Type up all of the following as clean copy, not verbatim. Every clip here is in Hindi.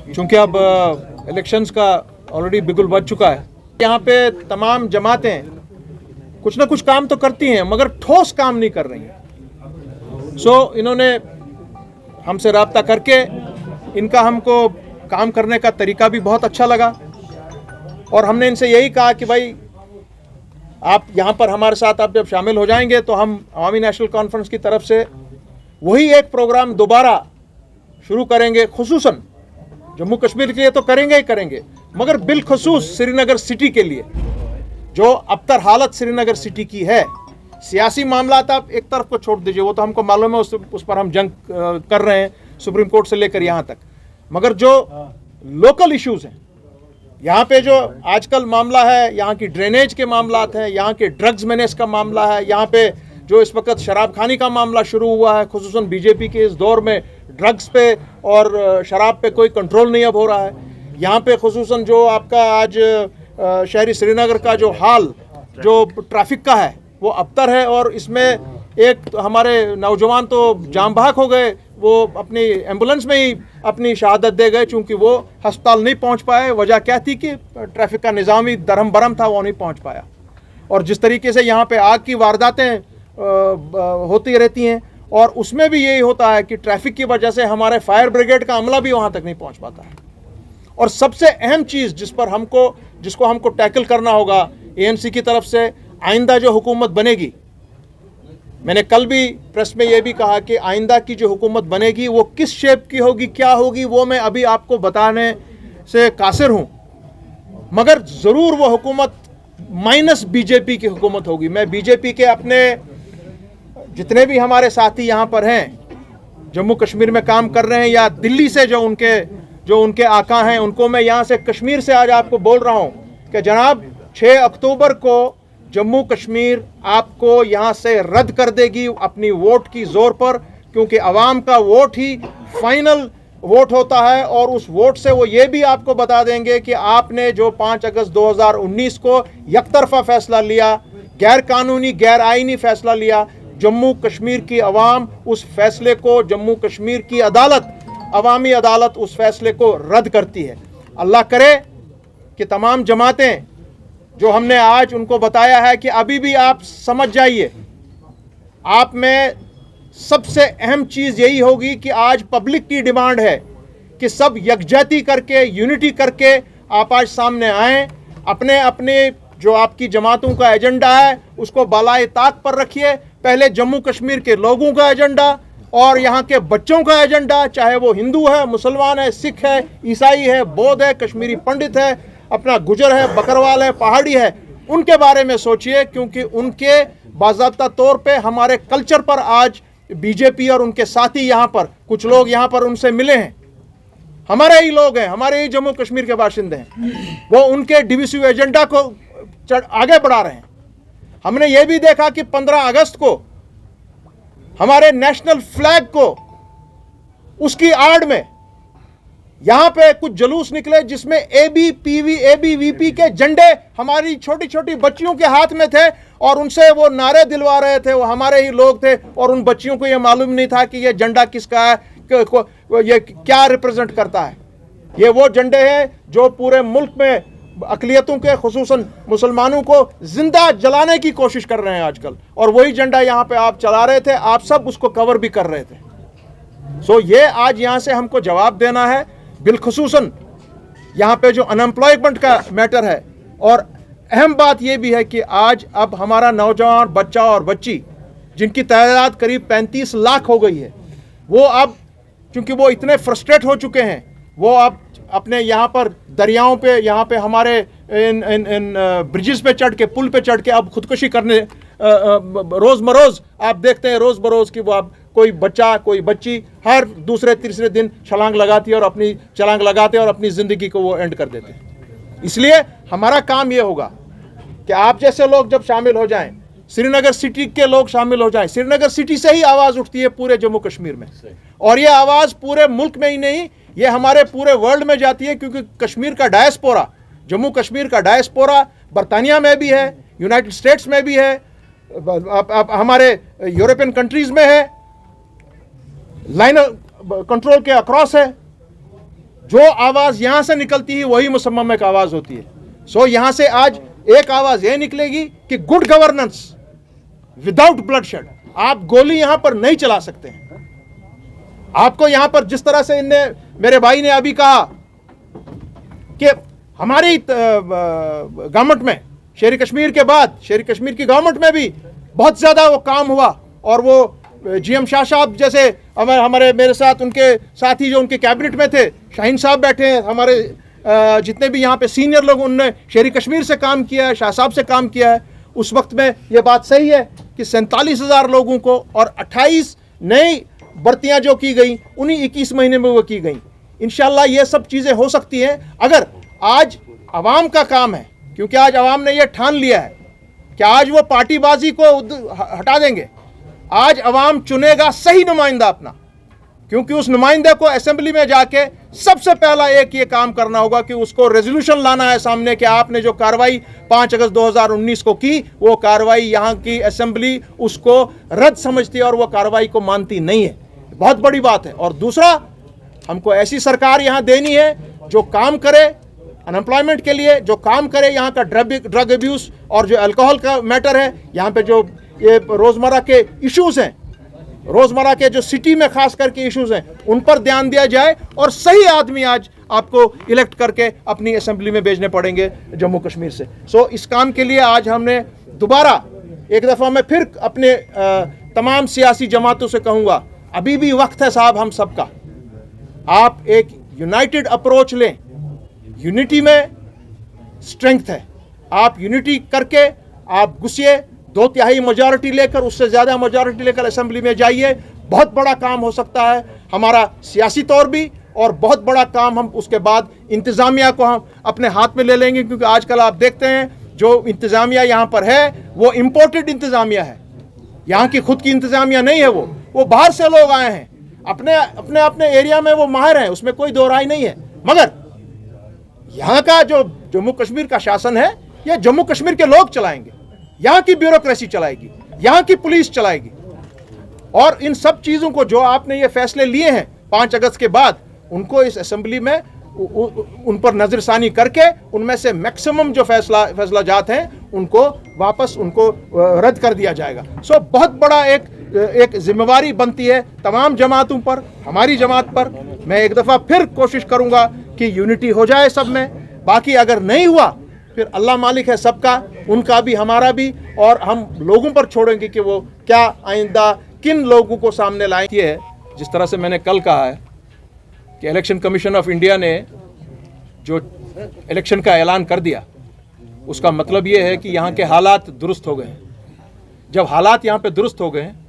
चूँकि अब इलेक्शंस का ऑलरेडी बिगुल बज चुका है, यहाँ पे तमाम जमातें कुछ ना कुछ काम तो करती हैं मगर ठोस काम नहीं कर रही हैं। इन्होंने हमसे रब्ता करके इनका हमको काम करने का तरीका भी बहुत अच्छा लगा और हमने इनसे यही कहा कि भाई आप यहाँ पर हमारे साथ आप जब शामिल हो जाएंगे तो हम अवामी नेशनल कॉन्फ्रेंस की तरफ से वही एक प्रोग्राम दोबारा शुरू करेंगे, खुसूसन जम्मू कश्मीर के लिए तो करेंगे ही करेंगे मगर बिलखसूस श्रीनगर सिटी के लिए, जो अबतर हालत श्रीनगर सिटी की है। सियासी मामला आप एक तरफ को छोड़ दीजिए, वो तो हमको मालूम है, उस पर हम जंग कर रहे हैं सुप्रीम कोर्ट से लेकर यहाँ तक, मगर जो लोकल इश्यूज हैं, यहाँ पे जो आजकल मामला है, यहाँ की ड्रेनेज के मामलात हैं, यहाँ के ड्रग्स मैनेज का मामला है, यहाँ पे जो इस वक्त शराब खानी का मामला शुरू हुआ है, खुसूसन बीजेपी के इस दौर में ड्रग्स पे और शराब पे कोई कंट्रोल नहीं अब हो रहा है। यहाँ पे खुसूसन जो आपका आज शहरी श्रीनगर का जो हाल जो ट्रैफिक का है वो अबतर है और इसमें एक हमारे नौजवान तो जाम बहक हो गए, वो अपनी एम्बुलेंस में ही अपनी शहादत दे गए चूँकि वो अस्पताल नहीं पहुँच पाए। वजह क्या थी कि ट्रैफिक का निज़ामी दरहम बरम था, वो नहीं पहुँच पाया। और जिस तरीके से यहाँ पे आग की वारदातें होती रहती हैं और उसमें भी यही होता है कि ट्रैफिक की वजह से हमारे फायर ब्रिगेड का अमला भी वहाँ तक नहीं पहुँच पाता है। और सबसे अहम चीज़ जिसको हमको टैकल करना होगा ANC की तरफ से, आइंदा जो हुकूमत बनेगी, मैंने कल भी प्रेस में ये भी कहा कि आइंदा की जो हुकूमत बनेगी वो किस शेप की होगी, क्या होगी, वो मैं अभी आपको बताने से कासिर हूँ, मगर ज़रूर वो हुकूमत माइनस बीजेपी की हुकूमत होगी। मैं बीजेपी के अपने जितने भी हमारे साथी यहाँ पर हैं, जम्मू कश्मीर में काम कर रहे हैं या दिल्ली से जो उनके आका हैं, उनको मैं यहाँ से कश्मीर से आज आपको बोल रहा हूँ कि जनाब 6 अक्टूबर को जम्मू कश्मीर आपको यहाँ से रद्द कर देगी अपनी वोट की जोर पर, क्योंकि अवाम का वोट ही फाइनल वोट होता है। और उस वोट से वो ये भी आपको बता देंगे कि आपने जो 5 अगस्त 2019 को यकतरफा फैसला लिया, गैर कानूनी गैर आईनी फैसला लिया, जम्मू कश्मीर की अवाम उस फैसले को, जम्मू कश्मीर की अदालत, अवामी अदालत उस फैसले को रद्द करती है। अल्लाह करे कि तमाम जमातें जो हमने आज उनको बताया है कि अभी भी आप समझ जाइए, आप में सबसे अहम चीज़ यही होगी कि आज पब्लिक की डिमांड है कि सब यकजहती करके, यूनिटी करके आप आज सामने आएँ, अपने अपने जो आपकी जमातों का एजेंडा है उसको बालाए ताक पर रखिए। पहले जम्मू कश्मीर के लोगों का एजेंडा और यहाँ के बच्चों का एजेंडा, चाहे वो हिंदू है, मुसलमान है, सिख है, ईसाई है, बौद्ध है, कश्मीरी पंडित है, अपना गुजर है, बकरवाल है, पहाड़ी है, उनके बारे में सोचिए, क्योंकि उनके बाज़ाब्ता तौर पे हमारे कल्चर पर आज बीजेपी और उनके साथी यहाँ पर कुछ लोग यहाँ पर उनसे मिले हैं, हमारे ही लोग हैं, हमारे ही जम्मू कश्मीर के बाशिंदे हैं, वो उनके डिविसिव एजेंडा को आगे बढ़ा रहे हैं। हमने ये भी देखा कि 15 अगस्त को हमारे नेशनल फ्लैग को उसकी आड़ में यहाँ पे कुछ जुलूस निकले जिसमें ABVP के झंडे हमारी छोटी छोटी बच्चियों के हाथ में थे और उनसे वो नारे दिलवा रहे थे, वो हमारे ही लोग थे और उन बच्चियों को ये मालूम नहीं था कि ये झंडा किसका है, ये क्या रिप्रेजेंट करता है। ये वो झंडे हैं जो पूरे मुल्क में अक़लियतों के, खुसूसन मुसलमानों को जिंदा जलाने की कोशिश कर रहे हैं आजकल, और वही झंडा यहाँ पे आप चला रहे थे, आप सब उसको कवर भी कर रहे थे। ये आज यहाँ से हमको जवाब देना है, बिलखुसूसन यहाँ पे जो अनएम्प्लॉयमेंट का मैटर है। और अहम बात यह भी है कि आज अब हमारा नौजवान बच्चा और बच्ची जिनकी तादाद करीब 35 लाख हो गई है, वो अब चूँकि वो इतने फ्रस्ट्रेट हो चुके हैं, वो अब अपने यहाँ पर दरियाओं पे, यहाँ पे हमारे इन ब्रिजेस पे चढ़ के, पुल पे चढ़ के अब खुदकुशी करने रोज़ मरोज़ आप देखते हैं, रोज़ बरोज़ की वो अब कोई बच्चा कोई बच्ची हर दूसरे तीसरे दिन छलांग लगाती है और अपनी छलांग लगाते और अपनी ज़िंदगी को वो एंड कर देते हैं। इसलिए हमारा काम ये होगा कि आप जैसे लोग जब शामिल हो जाएं, श्रीनगर सिटी के लोग शामिल हो जाएं, श्रीनगर सिटी से ही आवाज़ उठती है पूरे जम्मू कश्मीर में, और ये आवाज़ पूरे मुल्क में ही नहीं, ये हमारे पूरे वर्ल्ड में जाती है, क्योंकि कश्मीर का डायस्पोरा, जम्मू कश्मीर का डायस्पोरा बरतानिया में भी है, यूनाइटेड स्टेट्स में भी है, हमारे यूरोपियन कंट्रीज़ में है, लाइन कंट्रोल के अक्रॉस है। जो आवाज़ यहाँ से निकलती है वही मुसम्मम एक आवाज़ होती है। सो यहाँ से आज एक आवाज़ ये निकलेगी कि गुड गवर्नेंस विदाउट ब्लडशेड, आप गोली यहाँ पर नहीं चला सकते हैं। आपको यहाँ पर जिस तरह से मेरे भाई ने अभी कहा कि हमारी गवर्नमेंट में शेर कश्मीर के बाद शेर कश्मीर की गवर्नमेंट में भी बहुत ज़्यादा वो काम हुआ, और वो GM शाह साहब जैसे हमारे मेरे साथ उनके साथी जो उनके कैबिनेट में थे, शाहीन साहब बैठे हैं, हमारे जितने भी यहाँ पे सीनियर लोग, उनने शेर कश्मीर से काम किया है, शाह साहब से काम किया है। उस वक्त में ये बात सही है कि 47,000 लोगों को और 28 नई भर्तियाँ जो की गई उन्हीं 21 महीने में वो की गई। इंशाल्लाह ये सब चीज़ें हो सकती हैं अगर आज आवाम का काम है, क्योंकि आज आवाम ने ये ठान लिया है कि आज वो पार्टीबाजी को हटा देंगे। आज आवाम चुनेगा सही नुमाइंदा अपना, क्योंकि उस नुमाइंदे को असेंबली में जाके सबसे पहला एक ये काम करना होगा कि उसको रेजोल्यूशन लाना है सामने कि आपने जो कार्रवाई 5 अगस्त 2019 को की, वो कार्रवाई यहाँ की असेंबली उसको रद्द समझती है और वो कार्रवाई को मानती नहीं है। बहुत बड़ी बात है। और दूसरा, हमको ऐसी सरकार यहाँ देनी है जो काम करे अनएम्प्लॉयमेंट के लिए, जो काम करे यहाँ का ड्रग अब्यूज़ और जो अल्कोहल का मैटर है, यहाँ पे जो ये रोज़मर्रा के इश्यूज़ हैं, रोज़मर्रा के जो सिटी में खास करके इश्यूज़ हैं, उन पर ध्यान दिया जाए और सही आदमी आज आपको इलेक्ट करके अपनी असेंबली में भेजने पड़ेंगे जम्मू कश्मीर से। सो इस काम के लिए आज हमने दोबारा एक दफ़ा मैं फिर अपने तमाम सियासी जमातों से कहूँगा, अभी भी वक्त है साहब हम सबका, आप एक यूनाइटेड अप्रोच लें। यूनिटी में स्ट्रेंथ है, आप यूनिटी करके आप घुसिए, 2/3 मेजॉरिटी लेकर, उससे ज़्यादा मेजॉरिटी लेकर असेंबली में जाइए। बहुत बड़ा काम हो सकता है हमारा सियासी तौर भी, और बहुत बड़ा काम हम उसके बाद इंतज़ामिया को हम अपने हाथ में ले लेंगे, क्योंकि आजकल आप देखते हैं जो इंतज़ामिया यहाँ पर है वो इम्पोर्टेड इंतज़ामिया है, यहाँ की खुद की इंतज़ामिया नहीं है। वो बाहर से लोग आए हैं, अपने एरिया में वो माहिर हैं, उसमें कोई दो राय नहीं है। मगर यहाँ का जो जम्मू कश्मीर का शासन है, ये जम्मू कश्मीर के लोग चलाएंगे, यहाँ की ब्यूरोक्रेसी चलाएगी, यहाँ की पुलिस चलाएगी। और इन सब चीज़ों को जो आपने ये फैसले लिए हैं 5 अगस्त के बाद, उनको इस असेंबली में उन पर नज़रसानी करके उनमें से मैक्सिमम जो फैसला जात हैं उनको वापस उनको रद्द कर दिया जाएगा। सो बहुत बड़ा एक जिम्मेवारी बनती है तमाम जमातों पर, हमारी जमात पर। मैं एक दफ़ा फिर कोशिश करूँगा कि यूनिटी हो जाए सब में। बाकी अगर नहीं हुआ फिर अल्लाह मालिक है सबका, उनका भी हमारा भी, और हम लोगों पर छोड़ेंगे कि वो क्या आइंदा किन लोगों को सामने लाए। ये है जिस तरह से मैंने कल कहा है कि इलेक्शन कमीशन ऑफ इंडिया ने जो इलेक्शन का ऐलान कर दिया, उसका मतलब ये है कि यहाँ के हालात दुरुस्त हो गए हैं। जब हालात यहाँ पे दुरुस्त हो गए हैं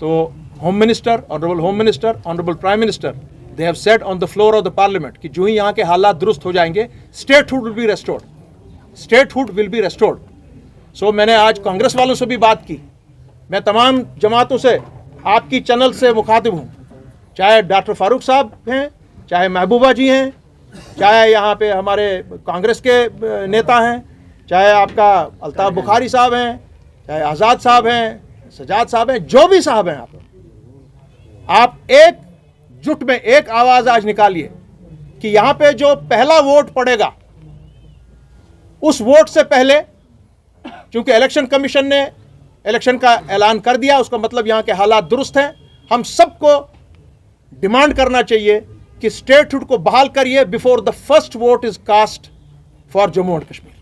तो home minister, honourable home minister, honourable prime minister, they have said on the floor of the parliament कि जो ही यहाँ के हालात दुरुस्त हो जाएंगे, statehood will be restored, statehood will be restored. So मैंने आज कांग्रेस वालों से भी बात की, मैं तमाम जमातों से आपकी चैनल से मुखातिब हूँ, चाहे डॉक्टर फारूक साहब हैं, चाहे महबूबा जी हैं, चाहे यहाँ पे हमारे कांग्रेस के नेता हैं, चाहे आपका अल्ताफ़ बुखारी साहब हैं, चाहे आज़ाद साहब हैं, सजाद साहब हैं, जो भी साहब हैं, आप एक जुट में एक आवाज़ आज निकालिए कि यहाँ पे जो पहला वोट पड़ेगा, उस वोट से पहले, क्योंकि इलेक्शन कमीशन ने इलेक्शन का ऐलान कर दिया, उसका मतलब यहाँ के हालात दुरुस्त हैं। हम सबको डिमांड करना चाहिए कि स्टेटहुड को बहाल करिए before the first vote is cast for Jammu and Kashmir.